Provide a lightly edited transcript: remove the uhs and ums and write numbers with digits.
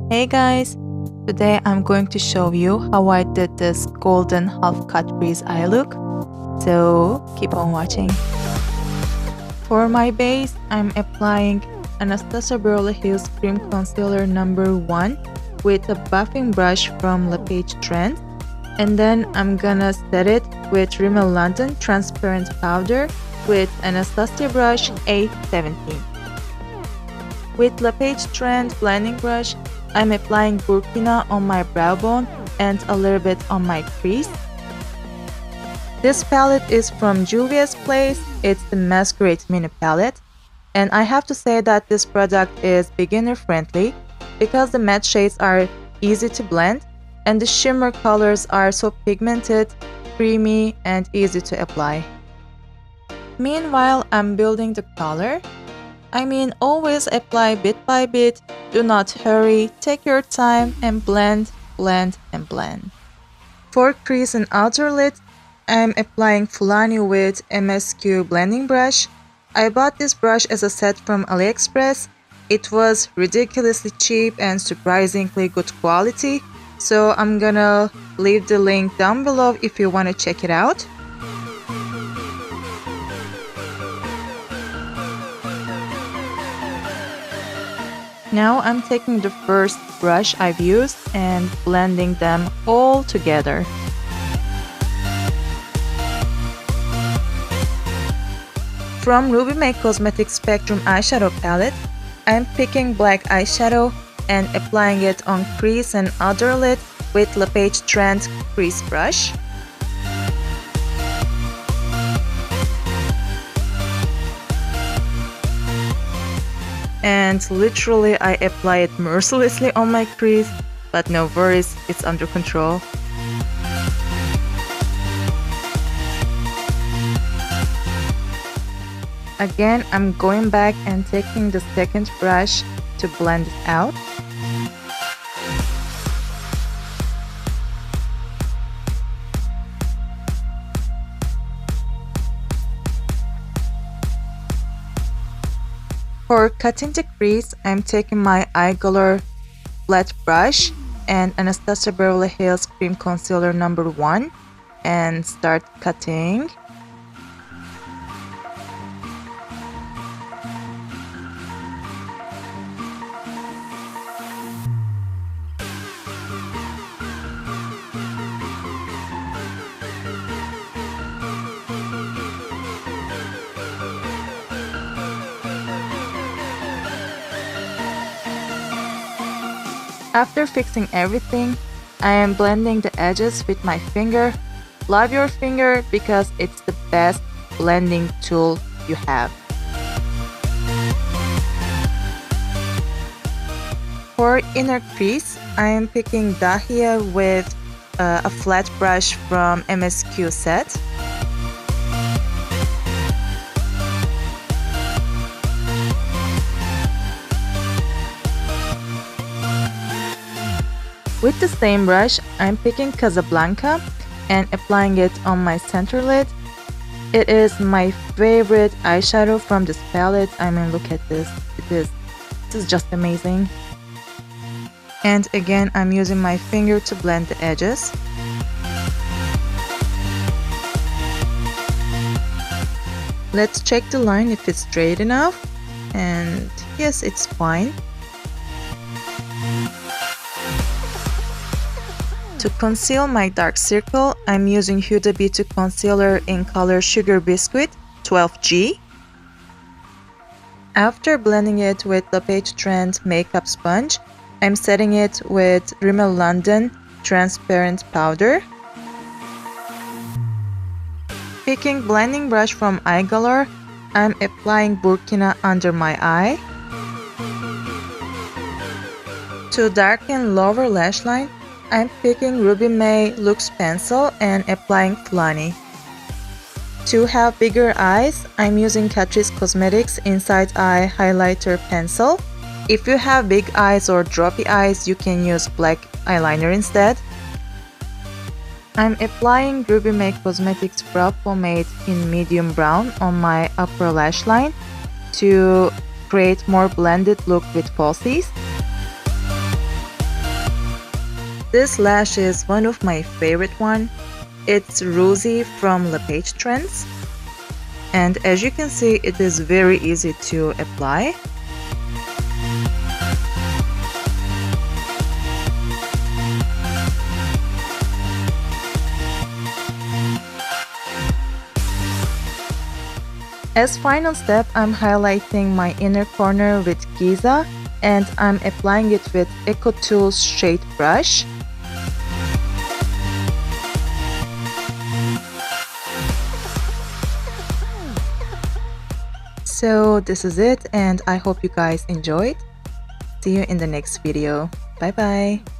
Hey guys! Today I'm going to show you how I did this golden half cut crease eye look. So keep on watching. For my base, I'm applying Anastasia Beverly Hills Cream Concealer number 1 with a buffing brush from Lapaige Trend. And then I'm gonna set it with Rimmel London Transparent Powder with Anastasia brush A17. With Lapaige Trend blending brush, I'm applying Burkina on my brow bone and a little bit on my crease. This palette is from Juvia's place. It's the Masquerade mini palette. And I have to say that this product is beginner friendly because the matte shades are easy to blend and the shimmer colors are so pigmented, creamy, and easy to apply. Meanwhile, I'm building the color. Always apply bit by bit, do not hurry, take your time and blend, blend and blend. For crease and outer lid, I'm applying Fulani with MSQ blending brush. I bought this brush as a set from Aliexpress. It was ridiculously cheap and surprisingly good quality, so I'm gonna leave the link down below if you want to check it out. Now I'm taking the first brush I've used and blending them all together. From Ruby Make Cosmetics Spectrum eyeshadow palette, I'm picking black eyeshadow and applying it on crease and outer lid with Lapaige Trend crease brush. And literally I apply it mercilessly on my crease, but no worries, it's under control. Again, I'm going back and taking the second brush to blend it out. For cutting the crease, I'm taking my eye color flat brush and Anastasia Beverly Hills Cream Concealer number 1 and start cutting. After fixing everything, I am blending the edges with my finger. Love your finger because it's the best blending tool you have. For inner crease, I am picking Dahlia with a flat brush from MSQ set. With the same brush, I'm picking Casablanca and applying it on my center lid. It is my favorite eyeshadow from this palette. Look at this. This is just amazing. And again, I'm using my finger to blend the edges. Let's check the line if it's straight enough. And yes, it's fine. To conceal my dark circle, I'm using Huda Beauty Concealer in color Sugar Biscuit 12G. After blending it with Lapaige Trend Makeup Sponge, I'm setting it with Rimmel London Transparent Powder. Picking blending brush from eye color, I'm applying Burkina under my eye. To darken lower lash line, I'm picking Ruby May Luxe Pencil and applying Fulani. To have bigger eyes, I'm using Catrice Cosmetics Inside Eye Highlighter Pencil. If you have big eyes or droppy eyes, you can use black eyeliner instead. I'm applying Ruby May Cosmetics Brow Pomade in medium brown on my upper lash line to create more blended look with falsies. This lash is one of my favorite one. It's Rosie from Lapaige Trends. And as you can see, it is very easy to apply. As final step, I'm highlighting my inner corner with Giza and I'm applying it with Eco Tools shade brush. So this is it, and I hope you guys enjoyed. See you in the next video. Bye bye.